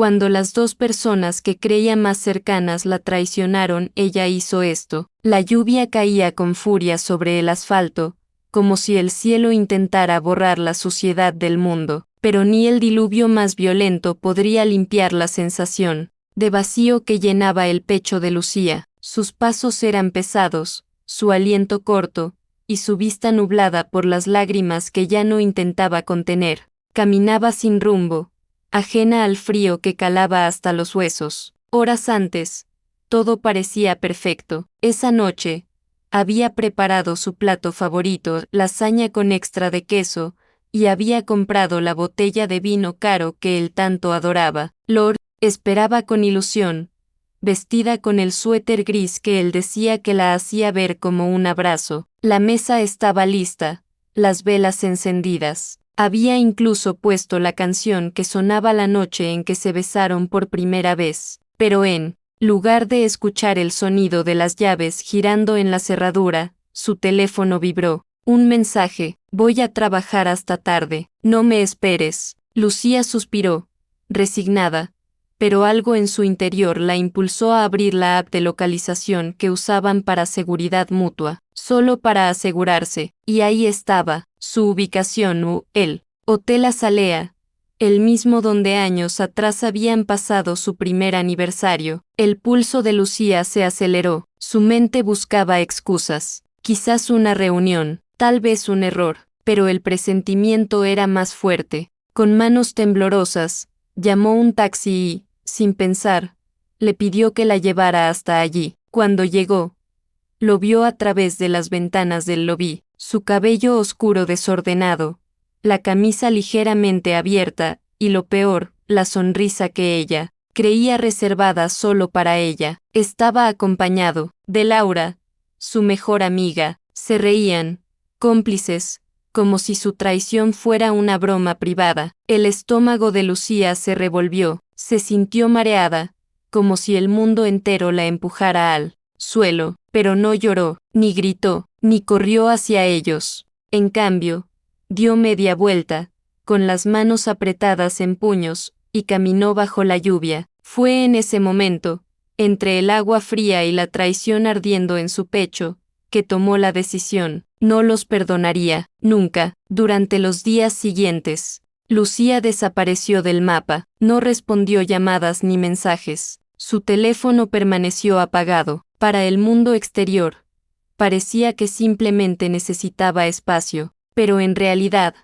Cuando las dos personas que creía más cercanas la traicionaron, ella hizo esto. La lluvia caía con furia sobre el asfalto, como si el cielo intentara borrar la suciedad del mundo, pero ni el diluvio más violento podría limpiar la sensación de vacío que llenaba el pecho de Lucía. Sus pasos eran pesados, su aliento corto, y su vista nublada por las lágrimas que ya no intentaba contener. Caminaba sin rumbo, ajena al frío que calaba hasta los huesos. Horas antes, todo parecía perfecto. Esa noche, había preparado su plato favorito, lasaña con extra de queso, y había comprado la botella de vino caro que él tanto adoraba. Lord esperaba con ilusión, vestida con el suéter gris que él decía que la hacía ver como un abrazo. La mesa estaba lista, las velas encendidas. Había incluso puesto la canción que sonaba la noche en que se besaron por primera vez, pero en lugar de escuchar el sonido de las llaves girando en la cerradura, su teléfono vibró. Un mensaje: voy a trabajar hasta tarde, no me esperes. Lucía suspiró, resignada, pero algo en su interior la impulsó a abrir la app de localización que usaban para seguridad mutua, solo para asegurarse, y ahí estaba, su ubicación, el Hotel Azalea, el mismo donde años atrás habían pasado su primer aniversario. El pulso de Lucía se aceleró, su mente buscaba excusas, quizás una reunión, tal vez un error, pero el presentimiento era más fuerte. Con manos temblorosas, llamó un taxi y, sin pensar, le pidió que la llevara hasta allí. Cuando llegó, lo vio a través de las ventanas del lobby, su cabello oscuro desordenado, la camisa ligeramente abierta, y lo peor, la sonrisa que ella creía reservada solo para ella. Estaba acompañado de Laura, su mejor amiga. Se reían, cómplices, como si su traición fuera una broma privada. El estómago de Lucía se revolvió, se sintió mareada, como si el mundo entero la empujara al suelo, pero no lloró, ni gritó, ni corrió hacia ellos. En cambio, dio media vuelta, con las manos apretadas en puños, y caminó bajo la lluvia. Fue en ese momento, entre el agua fría y la traición ardiendo en su pecho, que tomó la decisión. No los perdonaría, nunca. Durante los días siguientes, Lucía desapareció del mapa, no respondió llamadas ni mensajes. Su teléfono permaneció apagado. Para el mundo exterior, parecía que simplemente necesitaba espacio, pero en realidad,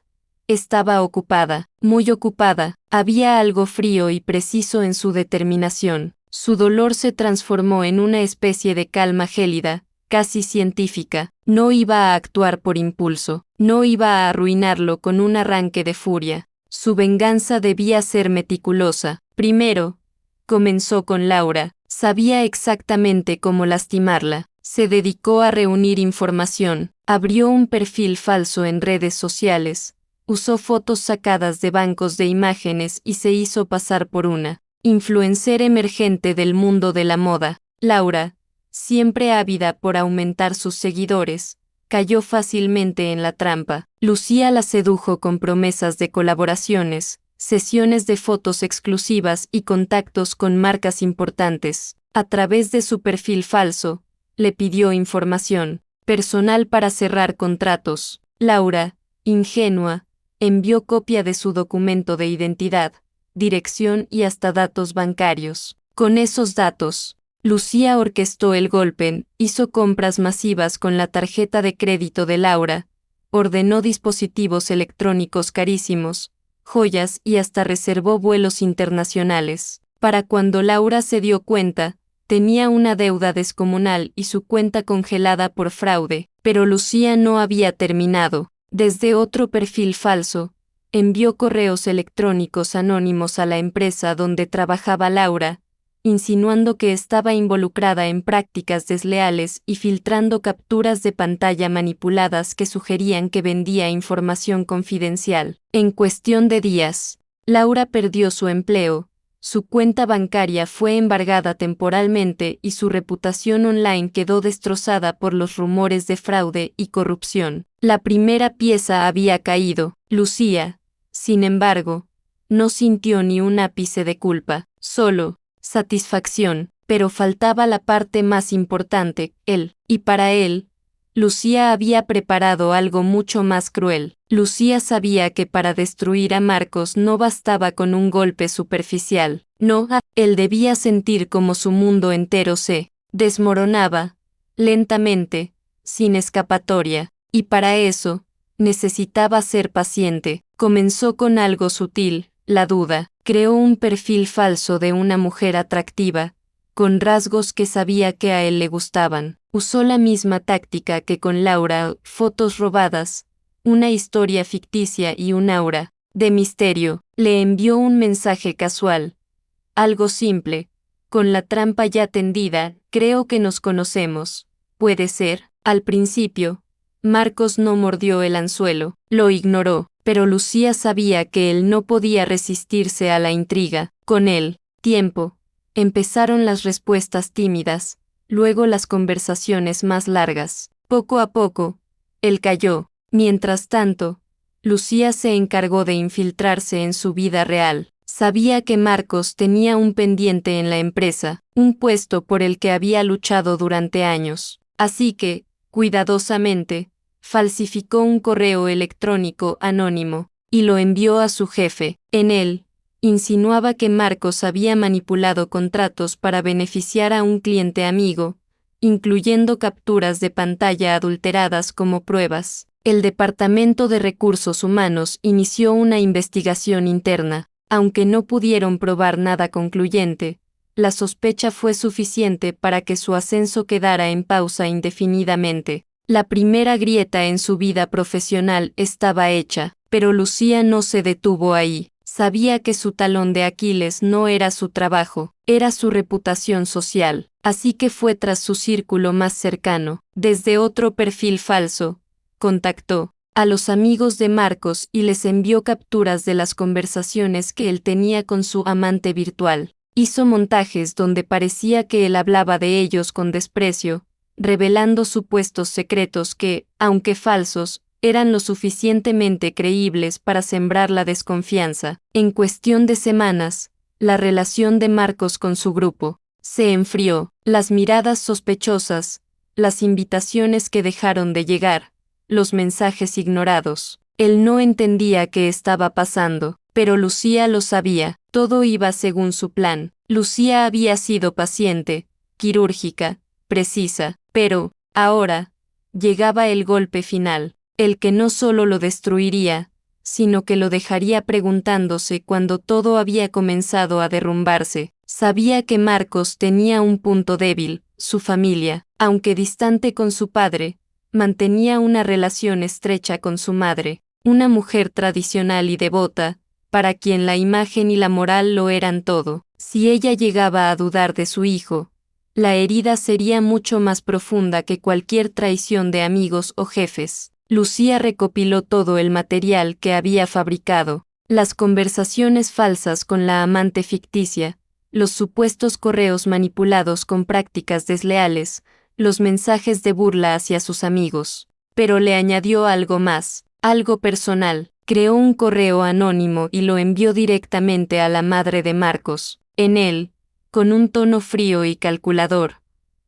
estaba ocupada, muy ocupada. Había algo frío y preciso en su determinación. Su dolor se transformó en una especie de calma gélida, casi científica. No iba a actuar por impulso, no iba a arruinarlo con un arranque de furia. Su venganza debía ser meticulosa. Primero, comenzó con Laura. Sabía exactamente cómo lastimarla. Se dedicó a reunir información, abrió un perfil falso en redes sociales, usó fotos sacadas de bancos de imágenes y se hizo pasar por una influencer emergente del mundo de la moda. Laura, siempre ávida por aumentar sus seguidores, cayó fácilmente en la trampa. Lucía la sedujo con promesas de colaboraciones, sesiones de fotos exclusivas y contactos con marcas importantes. A través de su perfil falso, le pidió información personal para cerrar contratos. Laura, ingenua, envió copia de su documento de identidad, dirección y hasta datos bancarios. Con esos datos, Lucía orquestó el golpe, hizo compras masivas con la tarjeta de crédito de Laura, ordenó dispositivos electrónicos carísimos, joyas y hasta reservó vuelos internacionales. Para cuando Laura se dio cuenta, tenía una deuda descomunal y su cuenta congelada por fraude, pero Lucía no había terminado. Desde otro perfil falso, envió correos electrónicos anónimos a la empresa donde trabajaba Laura, insinuando que estaba involucrada en prácticas desleales y filtrando capturas de pantalla manipuladas que sugerían que vendía información confidencial. En cuestión de días, Laura perdió su empleo, su cuenta bancaria fue embargada temporalmente y su reputación online quedó destrozada por los rumores de fraude y corrupción. La primera pieza había caído. Lucía, sin embargo, no sintió ni un ápice de culpa, solo satisfacción, pero faltaba la parte más importante, él, y para él, Lucía había preparado algo mucho más cruel. Lucía sabía que para destruir a Marcos no bastaba con un golpe superficial. No, él debía sentir como su mundo entero se desmoronaba, lentamente, sin escapatoria, y para eso, necesitaba ser paciente. Comenzó con algo sutil, la duda. Creó un perfil falso de una mujer atractiva, con rasgos que sabía que a él le gustaban. Usó la misma táctica que con Laura, fotos robadas, una historia ficticia y un aura de misterio. Le envió un mensaje casual, algo simple, con la trampa ya tendida: creo que nos conocemos. Puede ser. Al principio, Marcos no mordió el anzuelo, lo ignoró, pero Lucía sabía que él no podía resistirse a la intriga. Con el tiempo, empezaron las respuestas tímidas, luego las conversaciones más largas. Poco a poco, él cayó. Mientras tanto, Lucía se encargó de infiltrarse en su vida real. Sabía que Marcos tenía un pendiente en la empresa, un puesto por el que había luchado durante años. Así que, cuidadosamente, falsificó un correo electrónico anónimo y lo envió a su jefe. En él, insinuaba que Marcos había manipulado contratos para beneficiar a un cliente amigo, incluyendo capturas de pantalla adulteradas como pruebas. El Departamento de Recursos Humanos inició una investigación interna. Aunque no pudieron probar nada concluyente, la sospecha fue suficiente para que su ascenso quedara en pausa indefinidamente. La primera grieta en su vida profesional estaba hecha, pero Lucía no se detuvo ahí. Sabía que su talón de Aquiles no era su trabajo, era su reputación social, así que fue tras su círculo más cercano. Desde otro perfil falso, contactó a los amigos de Marcos y les envió capturas de las conversaciones que él tenía con su amante virtual. Hizo montajes donde parecía que él hablaba de ellos con desprecio, revelando supuestos secretos que, aunque falsos, eran lo suficientemente creíbles para sembrar la desconfianza. En cuestión de semanas, la relación de Marcos con su grupo se enfrió. Las miradas sospechosas, las invitaciones que dejaron de llegar, los mensajes ignorados. Él no entendía qué estaba pasando, pero Lucía lo sabía. Todo iba según su plan. Lucía había sido paciente, quirúrgica, precisa, pero, ahora, llegaba el golpe final, el que no solo lo destruiría, sino que lo dejaría preguntándose cuando todo había comenzado a derrumbarse. Sabía que Marcos tenía un punto débil: su familia. Aunque distante con su padre, mantenía una relación estrecha con su madre, una mujer tradicional y devota, para quien la imagen y la moral lo eran todo. Si ella llegaba a dudar de su hijo, la herida sería mucho más profunda que cualquier traición de amigos o jefes. Lucía recopiló todo el material que había fabricado: las conversaciones falsas con la amante ficticia, los supuestos correos manipulados con prácticas desleales, los mensajes de burla hacia sus amigos. Pero le añadió algo más, algo personal. Creó un correo anónimo y lo envió directamente a la madre de Marcos. En él, con un tono frío y calculador,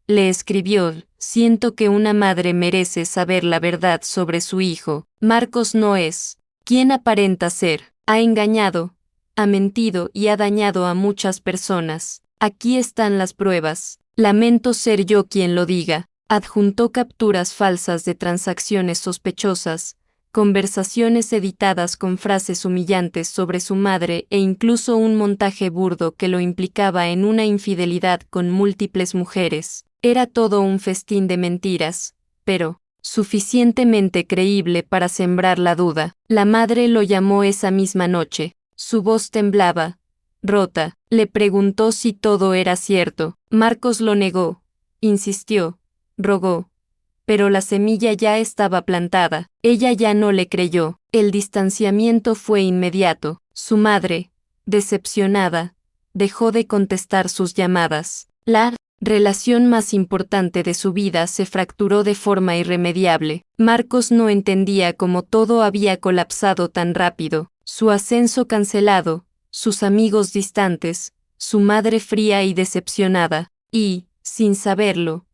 le escribió: siento que una madre merece saber la verdad sobre su hijo. Marcos no es quien aparenta ser. Ha engañado, ha mentido y ha dañado a muchas personas. Aquí están las pruebas. Lamento ser yo quien lo diga. Adjuntó capturas falsas de transacciones sospechosas, conversaciones editadas con frases humillantes sobre su madre e incluso un montaje burdo que lo implicaba en una infidelidad con múltiples mujeres. Era todo un festín de mentiras, pero suficientemente creíble para sembrar la duda. La madre lo llamó esa misma noche. Su voz temblaba, rota. Le preguntó si todo era cierto. Marcos lo negó, insistió, rogó. Pero la semilla ya estaba plantada. Ella ya no le creyó. El distanciamiento fue inmediato. Su madre, decepcionada, dejó de contestar sus llamadas. La relación más importante de su vida se fracturó de forma irremediable. Marcos no entendía cómo todo había colapsado tan rápido. Su ascenso cancelado, sus amigos distantes, su madre fría y decepcionada, y, sin saberlo,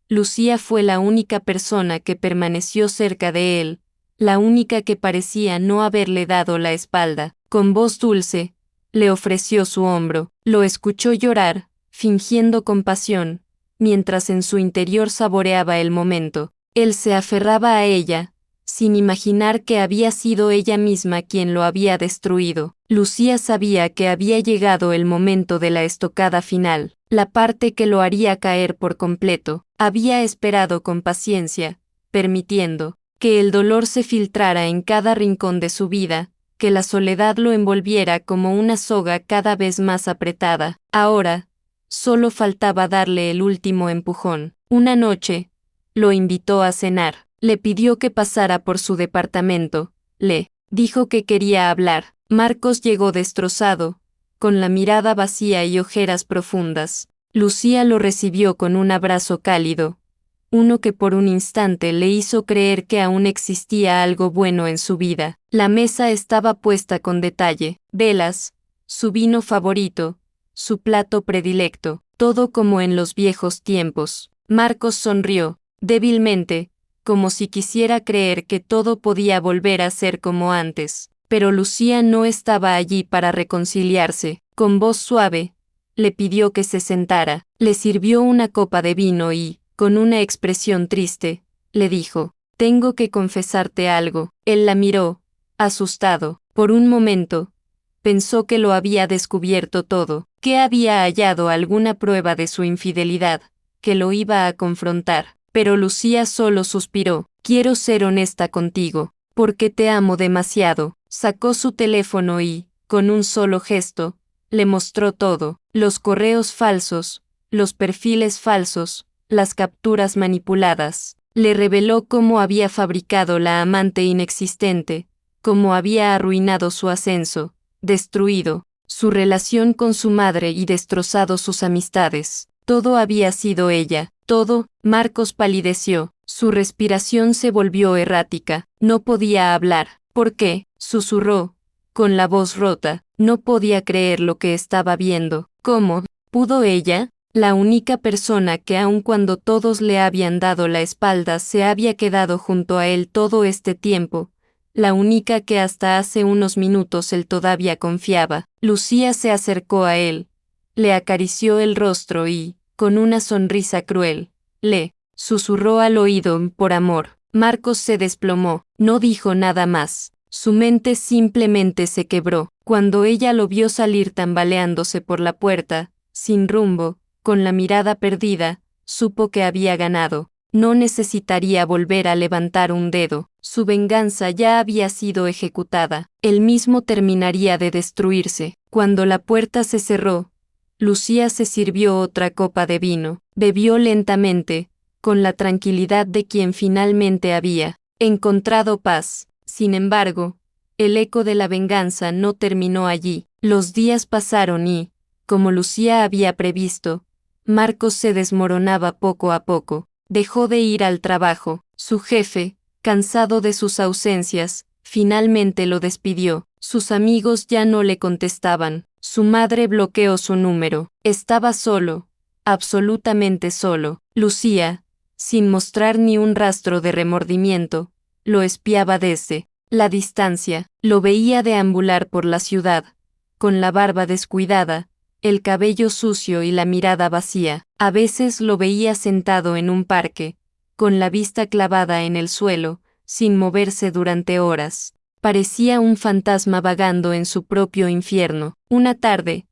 Lucía fue la única persona que permaneció cerca de él, la única que parecía no haberle dado la espalda. Con voz dulce, le ofreció su hombro, lo escuchó llorar, fingiendo compasión, mientras en su interior saboreaba el momento. Él se aferraba a ella, sin imaginar que había sido ella misma quien lo había destruido. Lucía sabía que había llegado el momento de la estocada final, la parte que lo haría caer por completo. Había esperado con paciencia, permitiendo que el dolor se filtrara en cada rincón de su vida, que la soledad lo envolviera como una soga cada vez más apretada. Ahora, solo faltaba darle el último empujón. Una noche, lo invitó a cenar, le pidió que pasara por su departamento, le dijo que quería hablar. Marcos llegó destrozado, con la mirada vacía y ojeras profundas. Lucía lo recibió con un abrazo cálido, uno que por un instante le hizo creer que aún existía algo bueno en su vida. La mesa estaba puesta con detalle, velas, su vino favorito, su plato predilecto, todo como en los viejos tiempos. Marcos sonrió, débilmente, como si quisiera creer que todo podía volver a ser como antes. Pero Lucía no estaba allí para reconciliarse. Con voz suave, le pidió que se sentara, le sirvió una copa de vino y, con una expresión triste, le dijo, «Tengo que confesarte algo». Él la miró, asustado. Por un momento, pensó que lo había descubierto todo, que había hallado alguna prueba de su infidelidad, que lo iba a confrontar. Pero Lucía solo suspiró. «Quiero ser honesta contigo, porque te amo demasiado». Sacó su teléfono y, con un solo gesto, le mostró todo: los correos falsos, los perfiles falsos, las capturas manipuladas. Le reveló cómo había fabricado la amante inexistente, cómo había arruinado su ascenso, destruido su relación con su madre y destrozado sus amistades. Todo había sido ella, todo. Marcos palideció, su respiración se volvió errática, no podía hablar. ¿Por qué?, susurró, con la voz rota. No podía creer lo que estaba viendo. ¿Cómo pudo ella, la única persona que aun cuando todos le habían dado la espalda se había quedado junto a él todo este tiempo, la única que hasta hace unos minutos él todavía confiaba? Lucía se acercó a él, le acarició el rostro y, con una sonrisa cruel, le susurró al oído: «Por amor». Marcos se desplomó, no dijo nada más. Su mente simplemente se quebró. Cuando ella lo vio salir tambaleándose por la puerta, sin rumbo, con la mirada perdida, supo que había ganado. No necesitaría volver a levantar un dedo. Su venganza ya había sido ejecutada. Él mismo terminaría de destruirse. Cuando la puerta se cerró, Lucía se sirvió otra copa de vino. Bebió lentamente, con la tranquilidad de quien finalmente había encontrado paz. Sin embargo, el eco de la venganza no terminó allí. Los días pasaron y, como Lucía había previsto, Marcos se desmoronaba poco a poco. Dejó de ir al trabajo. Su jefe, cansado de sus ausencias, finalmente lo despidió. Sus amigos ya no le contestaban. Su madre bloqueó su número. Estaba solo, absolutamente solo. Lucía, sin mostrar ni un rastro de remordimiento, lo espiaba desde la distancia. Lo veía deambular por la ciudad, con la barba descuidada, el cabello sucio y la mirada vacía. A veces lo veía sentado en un parque, con la vista clavada en el suelo, sin moverse durante horas. Parecía un fantasma vagando en su propio infierno. Una tarde,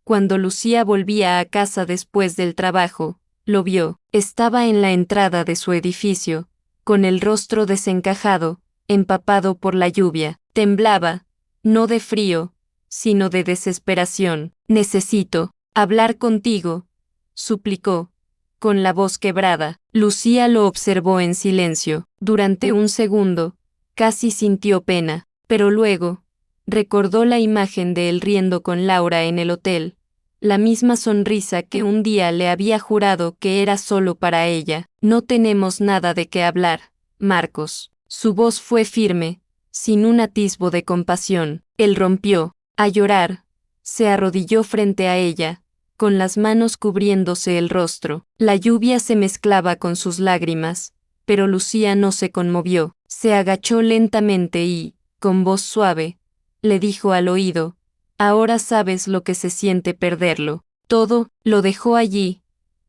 cuando Lucía volvía a casa después del trabajo, lo vio. Estaba en la entrada de su edificio, con el rostro desencajado, empapado por la lluvia. Temblaba, no de frío, sino de desesperación. «Necesito hablar contigo», suplicó, con la voz quebrada. Lucía lo observó en silencio. Durante un segundo, casi sintió pena, pero luego, recordó la imagen de él riendo con Laura en el hotel, la misma sonrisa que un día le había jurado que era solo para ella. «No tenemos nada de qué hablar, Marcos». Su voz fue firme, sin un atisbo de compasión. Él rompió a llorar, Se arrodilló frente a ella, con las manos cubriéndose el rostro. La lluvia se mezclaba con sus lágrimas, pero Lucía no se conmovió. Se agachó lentamente y, con voz suave, le dijo al oído: «Ahora sabes lo que se siente perderlo». Todo, lo dejó allí,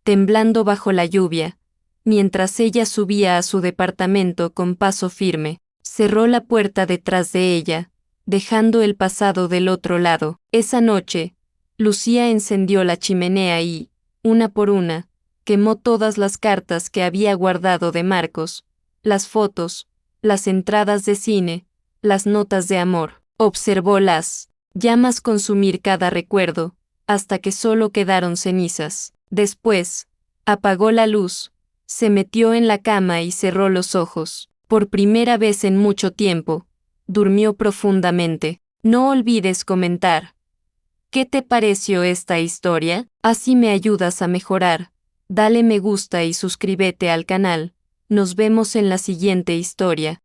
temblando bajo la lluvia, mientras ella subía a su departamento con paso firme. Cerró la puerta detrás de ella, dejando el pasado del otro lado. Esa noche, Lucía encendió la chimenea y, una por una, quemó todas las cartas que había guardado de Marcos, las fotos, las entradas de cine, las notas de amor. Observó las llamas consumir cada recuerdo, hasta que solo quedaron cenizas. Después, apagó la luz, se metió en la cama y cerró los ojos. Por primera vez en mucho tiempo, durmió profundamente. No olvides comentar: ¿qué te pareció esta historia? Así me ayudas a mejorar. Dale me gusta y suscríbete al canal. Nos vemos en la siguiente historia.